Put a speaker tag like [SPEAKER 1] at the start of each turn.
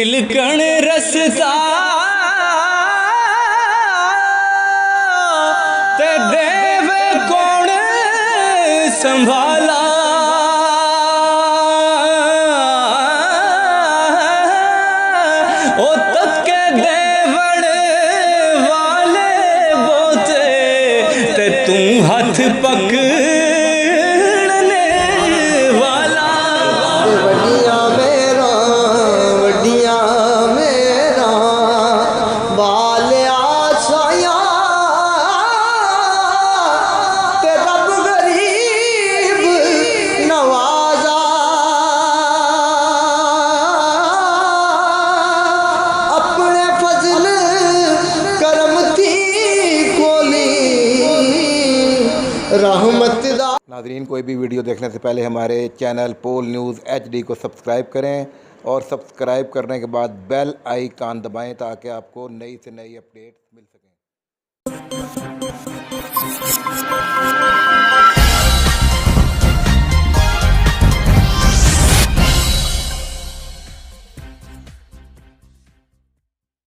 [SPEAKER 1] तिलकण रसता ते देव कौन संभाला। ओ तक के देवण वाले बोते ते तू हाथ पकड़ने वाला।
[SPEAKER 2] वड्डिया मेरा बालिया साया ते रब गरीब नवाजा। अपने फजल करम थी खोली रहमत दा।
[SPEAKER 3] नाज़रीन, कोई भी वीडियो देखने से पहले हमारे चैनल पोल न्यूज़ HD को सब्सक्राइब करें और सब्सक्राइब करने के बाद बेल आइकन दबाएं ताकि आपको नई से नई अपडेट मिल सके।